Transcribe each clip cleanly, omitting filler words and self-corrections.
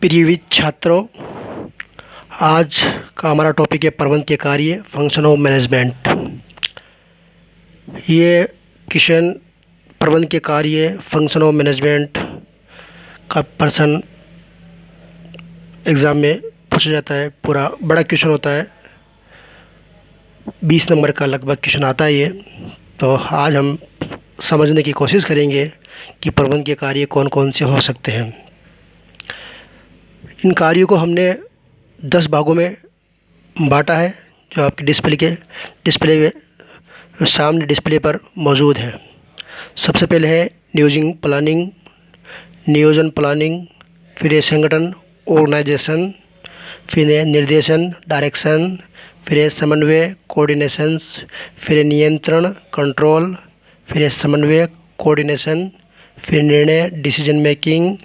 प्रिय छात्रों, आज का हमारा टॉपिक है प्रबंध के कार्य, फंक्शन ऑफ मैनेजमेंट। ये क्वेश्चन प्रबंध के कार्य, फंक्शन ऑफ मैनेजमेंट का प्रश्न एग्ज़ाम में पूछा जाता है। पूरा बड़ा क्वेश्चन होता है, 20 नंबर का लगभग क्वेश्चन आता है ये। तो आज हम समझने की कोशिश करेंगे कि प्रबंध के कार्य कौन कौन से हो सकते हैं। इन कार्यों को हमने 10 भागों में बांटा है, जो आपके डिस्प्ले में सामने डिस्प्ले पर मौजूद है। सबसे पहले है नियोजन प्लानिंग, फिर है संगठन ऑर्गेनाइजेशन, फिर है निर्देशन डायरेक्शन, फिर है समन्वय कोऑर्डिनेशंस, फिर है नियंत्रण कंट्रोल, फिर है समन्वय कोऑर्डिनेशन, फिर निर्णय डिसीजन मेकिंग,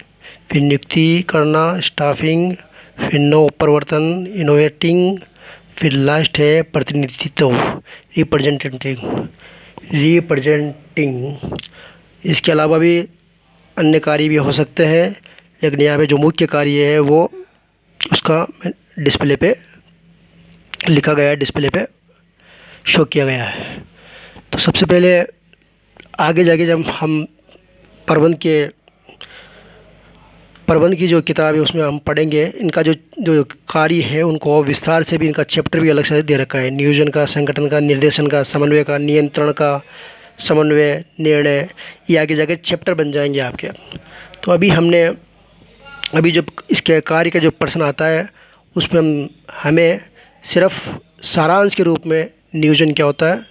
फिर नियुक्ति करना स्टाफिंग, फिर नव प्रवर्तन इनोवेटिंग, फिर लास्ट है प्रतिनिधित्व रिप्रेजेंटिंग। इसके अलावा भी अन्य कार्य भी हो सकते हैं, लेकिन यहाँ पे जो मुख्य कार्य है वो उसका डिस्प्ले पे लिखा गया है, डिस्प्ले पे शो किया गया है। तो सबसे पहले आगे जाके जब हम प्रबंध की जो किताब है उसमें हम पढ़ेंगे, इनका जो कार्य है उनको विस्तार से भी, इनका चैप्टर भी अलग से दे रखा है। नियोजन का, संगठन का, निर्देशन का, समन्वय का, नियंत्रण का, समन्वय, निर्णय, ये आगे जाके चैप्टर बन जाएंगे आपके। तो अभी जब इसके कार्य का जो प्रश्न आता है उसमें हमें सिर्फ सारांश के रूप में नियोजन क्या होता है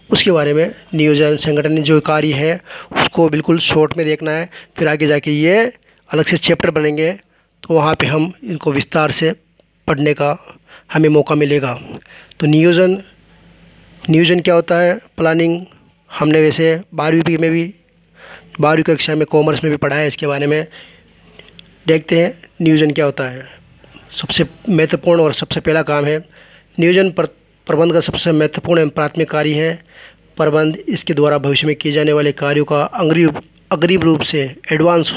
उसके बारे में, नियोजन संगठन जो कार्य है उसको बिल्कुल शॉर्ट में देखना है। फिर आगे जाके ये अलग से चैप्टर बनेंगे, तो वहाँ पे हम इनको विस्तार से पढ़ने का हमें मौका मिलेगा। तो नियोजन क्या होता है, प्लानिंग हमने वैसे 12वीं कक्षा में कॉमर्स में भी पढ़ा है। इसके बारे में देखते हैं नियोजन क्या होता है। सबसे महत्वपूर्ण और सबसे पहला काम है नियोजन। प्रबंध का सबसे महत्वपूर्ण एवं प्राथमिक कार्य है प्रबंध। इसके द्वारा भविष्य में किए जाने वाले कार्यों का अग्रिम रूप से एडवांस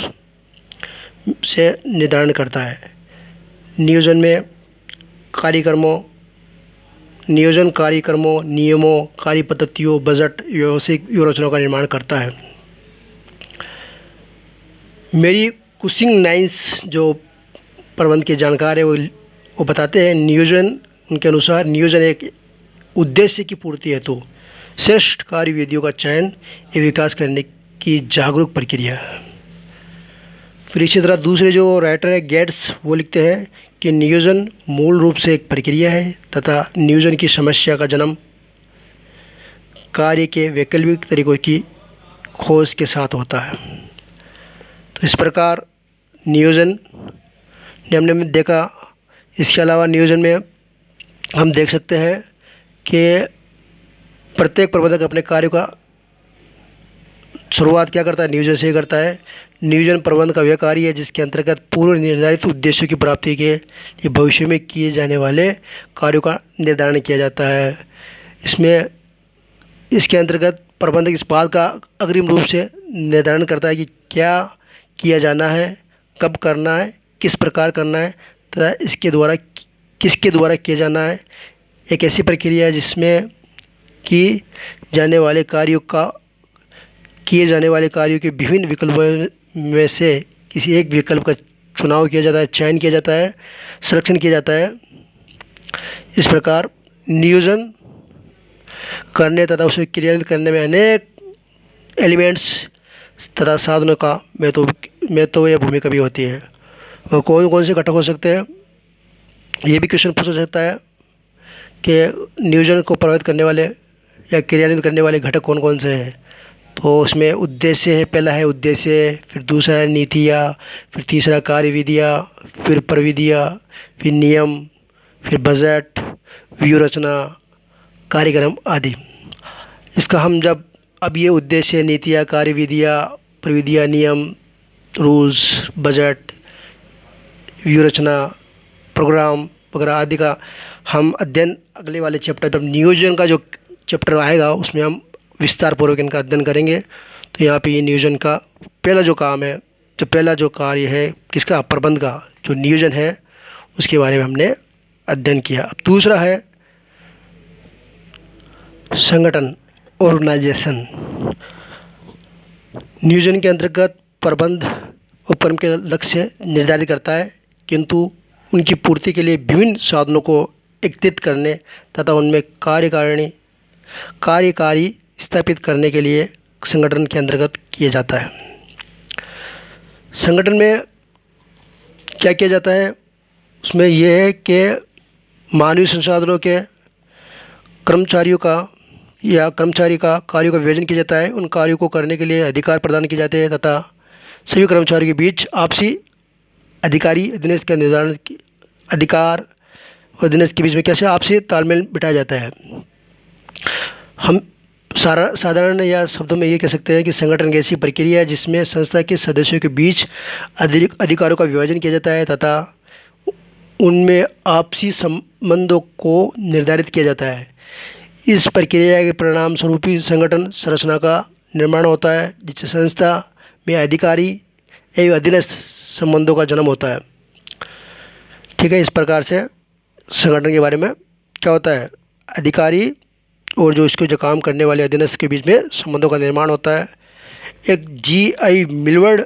से निर्धारण करता है। नियोजन कार्यक्रमों, नियमों, कार्य पद्धतियों, बजट, व्यवसायिक व्यूहरचनाओं का निर्माण करता है। मेरी कुशिंग नाइन्स जो प्रबंध के जानकार है वो बताते हैं, उनके अनुसार नियोजन एक उद्देश्य की पूर्ति हेतु श्रेष्ठ कार्य विधियों का चयन एवं विकास करने की जागरूक प्रक्रिया है। फिर इसी तरह दूसरे जो राइटर है गेट्स, वो लिखते हैं कि नियोजन मूल रूप से एक प्रक्रिया है तथा नियोजन की समस्या का जन्म कार्य के वैकल्पिक तरीकों की खोज के साथ होता है। तो इस प्रकार नियोजन ने हमने देखा। इसके अलावा नियोजन में हम देख सकते हैं कि प्रत्येक प्रबंधक अपने कार्य का शुरुआत क्या करता है, नियोजन से ही करता है। नियोजन प्रबंध का वह कार्य है जिसके अंतर्गत पूर्व निर्धारित उद्देश्यों की प्राप्ति के लिए भविष्य में किए जाने वाले कार्यों का निर्धारण किया जाता है। इसके अंतर्गत प्रबंधक इस बात का अग्रिम रूप से निर्धारण करता है कि क्या किया जाना है, कब करना है, किस प्रकार करना है तथा किसके द्वारा किया जाना है। एक ऐसी प्रक्रिया है जिसमें किए जाने वाले कार्यों के विभिन्न विकल्पों में से किसी एक विकल्प का चुनाव किया जाता है, चयन किया जाता है, सिलेक्शन किया जाता है। इस प्रकार नियोजन करने तथा उसे क्रियान्वित करने में अनेक एलिमेंट्स तथा साधनों का महत्व या भूमिका भी होती है। और कौन कौन से घटक हो सकते हैं, ये भी क्वेश्चन पूछा सकता है कि नियोजन को प्रभावित करने वाले या क्रियान्वित करने वाले घटक कौन कौन से हैं। तो उसमें उद्देश्य है, पहला है उद्देश्य, फिर दूसरा है नीतियाँ, फिर तीसरा कार्यविधियाँ, फिर प्रविधियाँ, फिर नियम, फिर बजट, व्यूह रचना, कार्यक्रम आदि। इसका हम अब ये उद्देश्य, नीतियाँ, कार्यविधियाँ, प्रविधियाँ, नियम, रूल्स, बजट, व्यूह रचना, प्रोग्राम वगैरह आदि का हम अध्ययन अगले वाले चैप्टर जब नियोजन का जो चैप्टर आएगा उसमें हम विस्तार पूर्वक इनका अध्ययन करेंगे। तो यहाँ पे ये नियोजन का पहला जो काम है जो पहला जो कार्य है किसका, प्रबंध का, जो नियोजन है उसके बारे में हमने अध्ययन किया। अब दूसरा है संगठन, ऑर्गेनाइजेशन। नियोजन के अंतर्गत प्रबंध उपक्रम के लक्ष्य निर्धारित करता है, किंतु उनकी पूर्ति के लिए विभिन्न साधनों को एकत्रित करने तथा उनमें कार्यकारी स्थापित करने के लिए संगठन के अंतर्गत किया जाता है। संगठन में क्या किया जाता है, उसमें यह है कि मानवीय संसाधनों के कर्मचारी का कार्यों का विभाजन किया जाता है। उन कार्यों को करने के लिए अधिकार प्रदान किए जाते हैं तथा सभी कर्मचारियों के बीच आपसी अधिकार अधिनियम के बीच में कैसे आपसी तालमेल बिठाया जाता है। हम साधारण या शब्दों में ये कह सकते हैं कि संगठन एक ऐसी प्रक्रिया है जिसमें संस्था के सदस्यों के बीच अधिकारों का विभाजन किया जाता है तथा उनमें आपसी संबंधों को निर्धारित किया जाता है। इस प्रक्रिया के परिणाम स्वरूप ही संगठन संरचना का निर्माण होता है, जिससे संस्था में अधिकारी एवं अधीनस्थ संबंधों का जन्म होता है। ठीक है, इस प्रकार से संगठन के बारे में क्या होता है, अधिकारी और जो काम करने वाले अधीनस्थ के बीच में संबंधों का निर्माण होता है। एक GI मिलवर्ड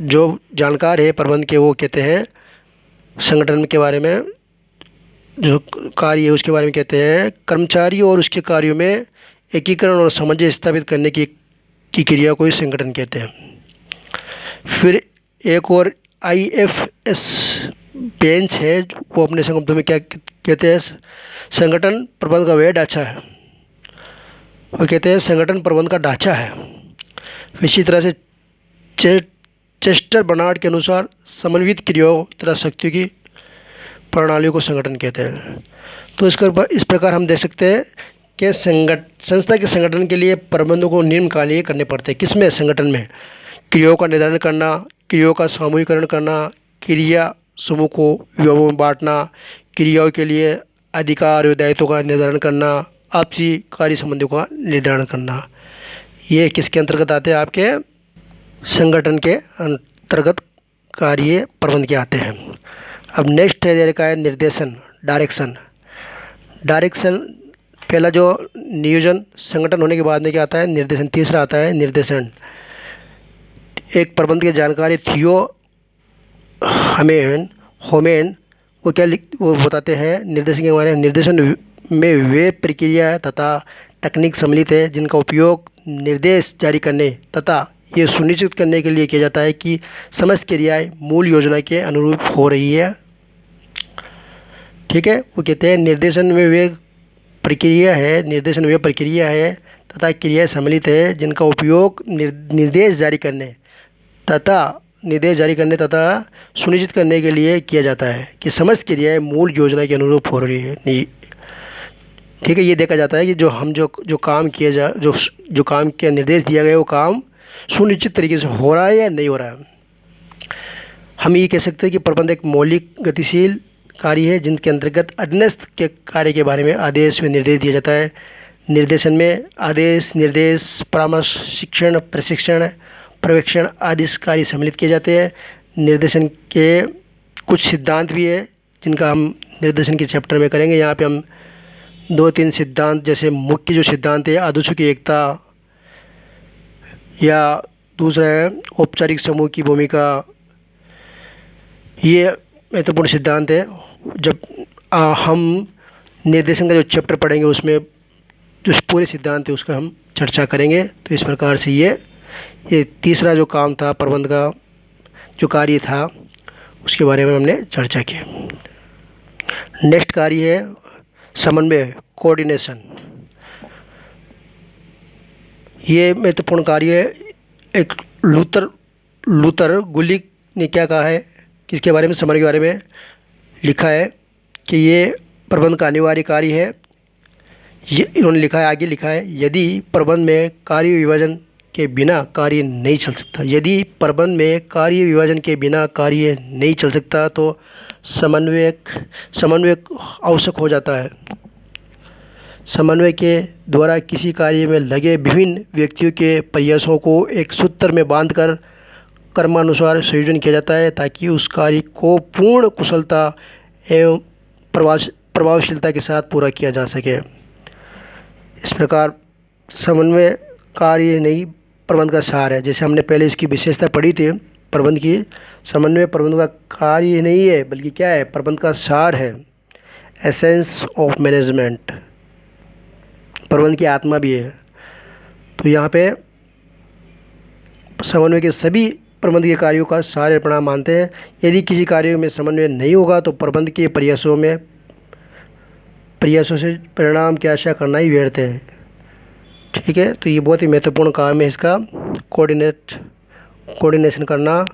जो जानकार है प्रबंध के, वो कहते हैं संगठन के बारे में जो कार्य है उसके बारे में कहते हैं, कर्मचारी और उसके कार्यों में एकीकरण और सामंजस्य स्थापित करने की क्रिया को ही संगठन कहते हैं। फिर एक और IFS बेंच है, वो अपने शब्दों में क्या कहते हैं, संगठन प्रबंध का वह ढांचा है। वो कहते हैं संगठन प्रबंध का ढांचा है। इसी तरह से चेस्टर बर्नार्ड के अनुसार समन्वित क्रियाओं तथा शक्तियों की प्रणालियों को संगठन कहते हैं। तो इस प्रकार हम देख सकते हैं कि संस्था के संगठन के लिए प्रबंधों को निम्न कार्य करने पड़ते हैं। किसमें, संगठन में क्रियाओं का निर्धारण करना, क्रियाओं का सामूहिकरण करना, क्रिया समूह को विभागों में बांटना, क्रियाओं के लिए अधिकार और दायित्वों का निर्धारण करना, आपसी कार्य संबंधों का निर्धारण करना। ये किसके अंतर्गत आते हैं, आपके संगठन के अंतर्गत कार्य प्रबंध के आते हैं। अब नेक्स्ट है का है निर्देशन, डायरेक्शन। पहला जो नियोजन संगठन होने के बाद में क्या आता है, निर्देशन। तीसरा आता है निर्देशन। एक प्रबंध की जानकारी थियो होमेन वो बताते हैं निर्देशन के बारे में। निर्देशन में वे प्रक्रिया तथा तकनीक सम्मिलित है जिनका उपयोग निर्देश जारी करने तथा ये सुनिश्चित करने के लिए किया जाता है कि समस्त क्रियाएं मूल योजना के अनुरूप हो रही है। ठीक है, वो कहते हैं निर्देशन में वे प्रक्रिया है तथा क्रियाएं सम्मिलित है जिनका उपयोग निर्देश जारी करने तथा सुनिश्चित करने के लिए किया जाता है कि समस्त क्रियाएं मूल योजना के अनुरूप हो रही है। ठीक है, ये देखा जाता है कि जो काम के निर्देश दिया गया वो काम सुनिश्चित तरीके से हो रहा है या नहीं हो रहा है। हम ये कह सकते हैं कि प्रबंध एक मौलिक गतिशील कार्य है जिनके अंतर्गत अधीनस्थ के कार्य के बारे में आदेश व निर्देश दिया जाता है। निर्देशन में आदेश, निर्देश, परामर्श, शिक्षण, प्रशिक्षण, पर्यवेक्षण आदि कार्य सम्मिलित किए जाते हैं। निर्देशन के कुछ सिद्धांत भी है जिनका हम निर्देशन के चैप्टर में करेंगे। यहाँ पे हम 2-3 सिद्धांत, जैसे मुख्य जो सिद्धांत है आदेशों की एकता, या दूसरा है औपचारिक समूह की भूमिका, ये महत्वपूर्ण सिद्धांत है। जब हम निर्देशन का जो चैप्टर पढ़ेंगे उसमें जो पूरे सिद्धांत है उसका हम चर्चा करेंगे। तो इस प्रकार से ये तीसरा जो काम था, प्रबंध का जो कार्य था, उसके बारे में हमने चर्चा की। नेक्स्ट कार्य है समन्वय, कोऑर्डिनेशन। ये महत्वपूर्ण कार्य है। एक लूथर गुलिक ने क्या कहा है, किसके बारे में, समन्वय के बारे में लिखा है कि ये प्रबंध का अनिवार्य कार्य है। ये इन्होंने लिखा है, आगे लिखा है, यदि प्रबंध में कार्य विभाजन के बिना कार्य नहीं चल सकता, यदि प्रबंध में कार्य विभाजन के बिना कार्य नहीं चल सकता तो समन्वय आवश्यक हो जाता है। समन्वय के द्वारा किसी कार्य में लगे विभिन्न व्यक्तियों के प्रयासों को एक सूत्र में बांधकर क्रमानुसार संयोजन किया जाता है ताकि उस कार्य को पूर्ण कुशलता एवं प्रभावशीलता के साथ पूरा किया जा सके। इस प्रकार समन्वय कार्य नहीं प्रबंध का सार है। जैसे हमने पहले इसकी विशेषता पढ़ी थी प्रबंध की, समन्वय प्रबंध का कार्य नहीं है बल्कि क्या है, प्रबंध का सार है, एसेंस ऑफ मैनेजमेंट, प्रबंध की आत्मा भी है। तो यहाँ पे समन्वय के सभी प्रबंध के कार्यों का सार परिणाम मानते हैं। यदि किसी कार्य में समन्वय नहीं होगा तो प्रबंध के प्रयासों से परिणाम की आशा करना ही व्यर्थ है। ठीक है, तो ये बहुत ही महत्वपूर्ण काम है इसका, कोऑर्डिनेशन करना।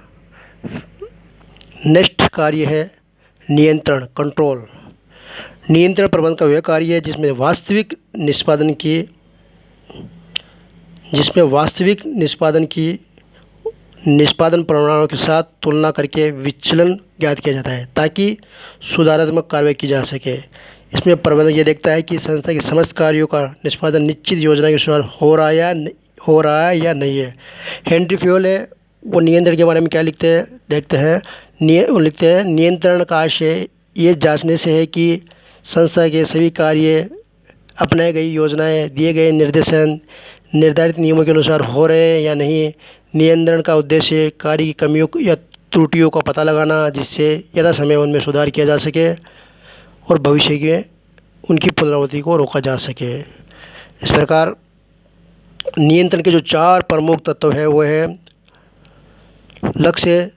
नेक्स्ट कार्य है नियंत्रण, कंट्रोल। नियंत्रण प्रबंध का वह कार्य है जिसमें वास्तविक निष्पादन परिणामों के साथ तुलना करके विचलन ज्ञात किया जाता है ताकि सुधारात्मक कार्रवाई की जा सके। इसमें प्रबंधक ये देखता है कि संस्था के समस्त कार्यों का निष्पादन निश्चित योजना के अनुसार हो रहा है या नहीं है। हेनरी फ्योल है, वो नियंत्रण के बारे में क्या लिखते हैं, लिखते हैं नियंत्रण का आशय ये जांचने से है कि संस्था के सभी कार्य, अपनाई गई योजनाएं, दिए गए निर्देशन निर्धारित नियमों के अनुसार हो रहे हैं या नहीं। नियंत्रण का उद्देश्य कार्य की कमियों या त्रुटियों का पता लगाना जिससे यथासमय उनमें सुधार किया जा सके और भविष्य में उनकी पुनरावृत्ति को रोका जा सके। इस प्रकार नियंत्रण के जो 4 प्रमुख तत्व हैं वो है लक्ष्य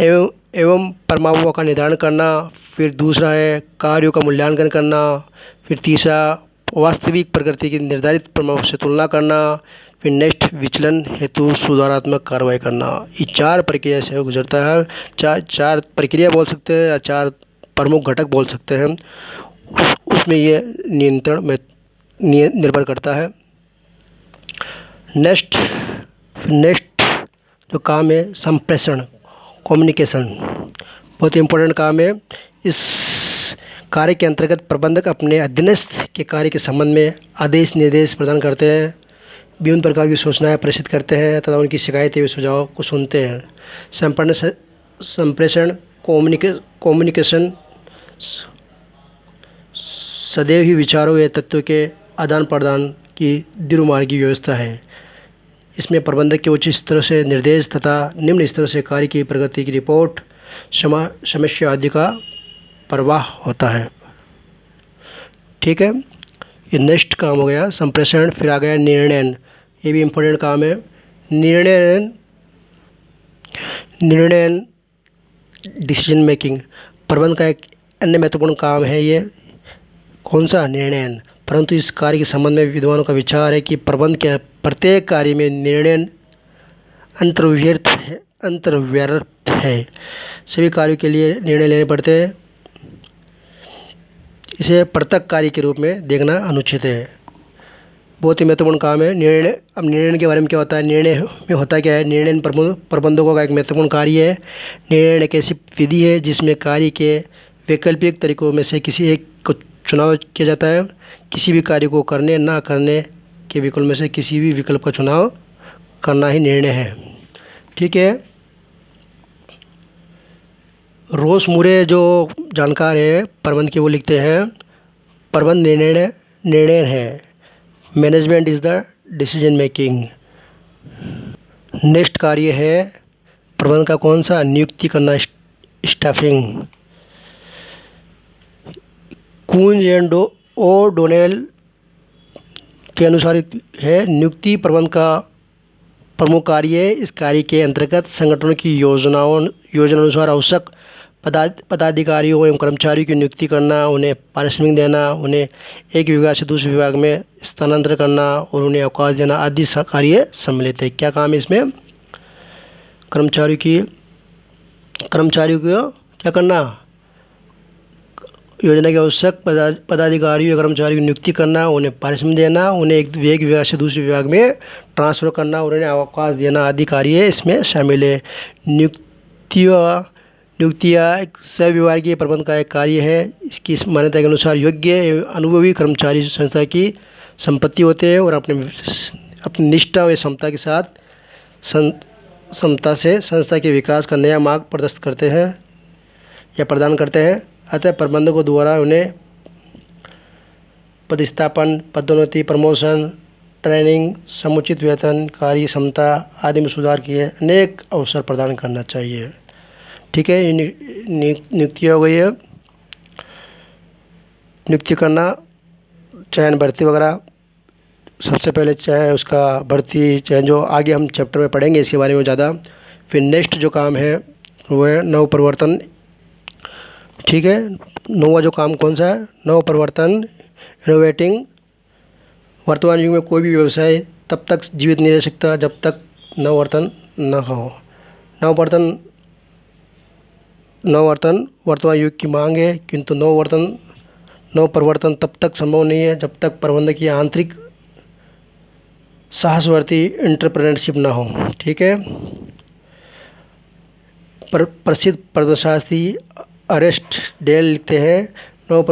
एवं परमाणुओं का निर्धारण करना, फिर दूसरा है कार्यों का मूल्यांकन करना, फिर तीसरा वास्तविक प्रकृति की निर्धारित प्रमाणों से तुलना करना, फिर नेक्स्ट विचलन हेतु सुधारात्मक कार्रवाई करना। ये 4 प्रक्रिया से गुजरता है। चार प्रक्रिया बोल सकते हैं या 4 प्रमुख घटक बोल सकते हैं। उसमें ये नियंत्रण में निर्भर करता है। नेक्स्ट जो काम है संप्रेषण, कम्युनिकेशन, बहुत इम्पोर्टेंट काम है। इस कार्य के अंतर्गत प्रबंधक अपने अधीनस्थ के कार्य के संबंध में आदेश निर्देश प्रदान करते हैं, विभिन्न प्रकार की सूचनाएं प्रेषित करते हैं तथा उनकी शिकायतें व सुझाव को सुनते हैं। संप्रेषण कम्युनिकेशन सदैव ही विचारों या तत्वों के आदान प्रदान की द्विमार्गी व्यवस्था है। इसमें प्रबंधक के उच्च स्तर से निर्देश तथा निम्न स्तर से कार्य की प्रगति की रिपोर्ट, समस्या आदि का प्रवाह होता है। ठीक है, ये नेक्स्ट काम हो गया संप्रेषण। फिर आ गया निर्णय, ये भी इम्पोर्टेंट काम है। निर्णय डिसीजन मेकिंग प्रबंध का एक अन्य महत्वपूर्ण काम है। ये कौन सा, निर्णय। परंतु इस कार्य के संबंध में विद्वानों का विचार है कि प्रबंध के प्रत्येक कार्य में निर्णय अंतर्व्यर्थ है। सभी कार्यों के लिए निर्णय लेने पड़ते हैं, इसे पृथक कार्य के रूप में देखना अनुचित है। बहुत ही महत्वपूर्ण काम है निर्णय। अब निर्णय के बारे में क्या होता है, निर्णय में होता क्या है, निर्णय प्रबंधकों का एक महत्वपूर्ण कार्य है। निर्णय एक ऐसी विधि है जिसमें कार्य के वैकल्पिक तरीकों में से किसी एक को चुनाव किया जाता है। किसी भी कार्य को करने ना करने के विकल्प में से किसी भी विकल्प का चुनाव करना ही निर्णय है। ठीक है, रोस मुरे जो जानकार है प्रबंध के, वो लिखते हैं प्रबंध निर्णय है, management is the decision making. Next कार्य है प्रबंध का कौन सा, नियुक्ति करना, स्टाफिंग। कूंज एंड ओडोनेल के अनुसार है नियुक्ति प्रबंध का प्रमुख कार्य है। इस कार्य के अंतर्गत संगठनों की योजना अनुसार आवश्यक पदाधिकारियों एवं कर्मचारियों की नियुक्ति करना, उन्हें पारिश्रमिक देना, उन्हें एक विभाग से दूसरे विभाग में स्थानांतरित करना और उन्हें अवकाश देना आदि कार्य सम्मिलित है। क्या काम है इसमें, कर्मचारियों को क्या करना, योजना के आवश्यक पदाधिकारियों या कर्मचारियों की नियुक्ति करना, उन्हें पारिश्रमिक देना, उन्हें एक विभाग से दूसरे विभाग में ट्रांसफ़र करना और उन्हें अवकाश देना आदि कार्य इसमें शामिल है। नियुक्तियाँ एक सविभागीय प्रबंध का एक कार्य है। इसकी मान्यता के अनुसार योग्य एवं अनुभवी कर्मचारी संस्था की संपत्ति होते हैं और अपनी निष्ठा व क्षमता के साथ क्षमता से संस्था के विकास का नया मार्ग प्रदर्शित करते हैं या प्रदान करते हैं। अतः प्रबंधकों द्वारा उन्हें पदस्थापन, पदोन्नति, प्रमोशन, ट्रेनिंग, समुचित वेतन, कार्य क्षमता आदि में सुधार के अनेक अवसर प्रदान करना चाहिए। ठीक है, ये नियुक्ति हो गई है। नियुक्ति करना, चयन, भर्ती वगैरह, सबसे पहले चाहे उसका भर्ती, चाहे जो आगे हम चैप्टर में पढ़ेंगे इसके बारे में ज़्यादा। फिर नेक्स्ट जो काम है वो है नव परिवर्तन। ठीक है, नौवां जो काम कौन सा है? नव परिवर्तन, इनोवेटिंग। वर्तमान युग में कोई भी व्यवसाय तब तक जीवित नहीं रह सकता जब तक नववर्तन न हो। नववर्तन वर्तमान युग की मांग है, किंतु नव परिवर्तन तब तक संभव नहीं है जब तक प्रबंधक की आंतरिक साहसवर्ती एंटरप्रेन्योरशिप न हो। ठीक है, प्रसिद्ध प्रबंधशास्त्री अरेस्ट डेल लिखते हैं, नव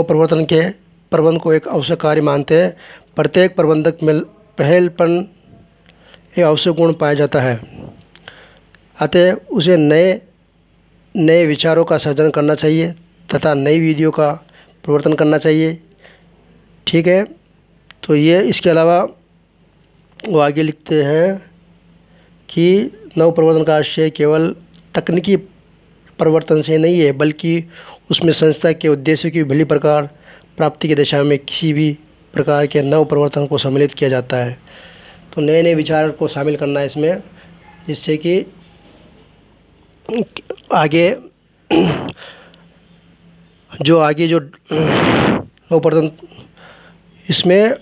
परिवर्तन के प्रबंध को एक आवश्यक कार्य मानते हैं। प्रत्येक प्रबंधक में पहलपन एक आवश्यक गुण पाया जाता है, अतः उसे नए विचारों का सर्जन करना चाहिए तथा नई विधियों का प्रवर्तन करना चाहिए। ठीक है, तो ये इसके अलावा वो आगे लिखते हैं कि नव परिवर्तन का आशय केवल तकनीकी परिवर्तन से नहीं है, बल्कि उसमें संस्था के उद्देश्यों की भली प्रकार प्राप्ति की दिशा में किसी भी प्रकार के नव परिवर्तन को सम्मिलित किया जाता है। तो नए विचार को शामिल करना है इसमें, जिससे कि आगे जो नव परिवर्तन, इसमें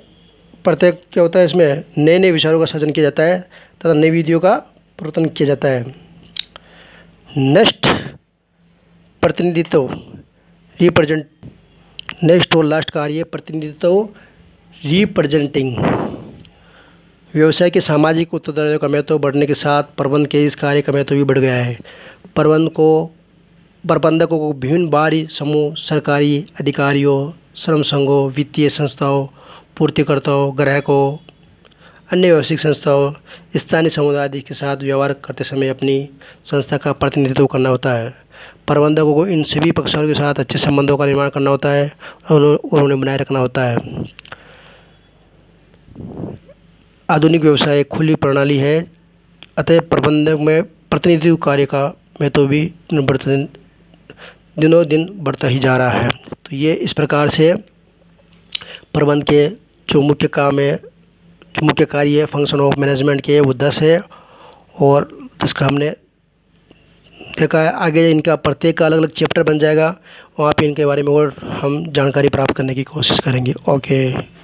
प्रत्येक क्या होता है, इसमें नए विचारों का सृजन किया जाता है तथा नई विधियों का प्रवर्तन किया जाता है। नेक्स्ट प्रतिनिधित्व, रिप्रेजेंट। नेक्स्ट और लास्ट कार्य प्रतिनिधित्व, रिप्रेजेंटिंग। व्यवसाय के सामाजिक उत्तरदायित्व का महत्व बढ़ने के साथ प्रबंध के इस कार्य का महत्व भी बढ़ गया है। प्रबंधकों को विभिन्न बाहरी समूह, सरकारी अधिकारियों, श्रम संघों, वित्तीय संस्थाओं, पूर्तिकर्ताओं, ग्राहकों, अन्य व्यावसायिक संस्थाओं, स्थानीय समुदाय आदि के साथ व्यवहार करते समय अपनी संस्था का प्रतिनिधित्व करना होता है। प्रबंधकों को इन सभी पक्षों के साथ अच्छे संबंधों का निर्माण करना होता है और उन्हें बनाए रखना होता है। आधुनिक व्यवसाय एक खुली प्रणाली है, अतः प्रबंधक में प्रतिनिधित्व कार्य का महत्व भी दिनों दिन बढ़ता ही जा रहा है। तो ये इस प्रकार से प्रबंध के जो मुख्य काम है, जो मुख्य कार्य है फंक्शन ऑफ मैनेजमेंट के, वो 10 है और 10 का हमने देखा है। आगे इनका प्रत्येक का अलग अलग चैप्टर बन जाएगा, वहाँ पे इनके बारे में और हम जानकारी प्राप्त करने की कोशिश करेंगे। ओके।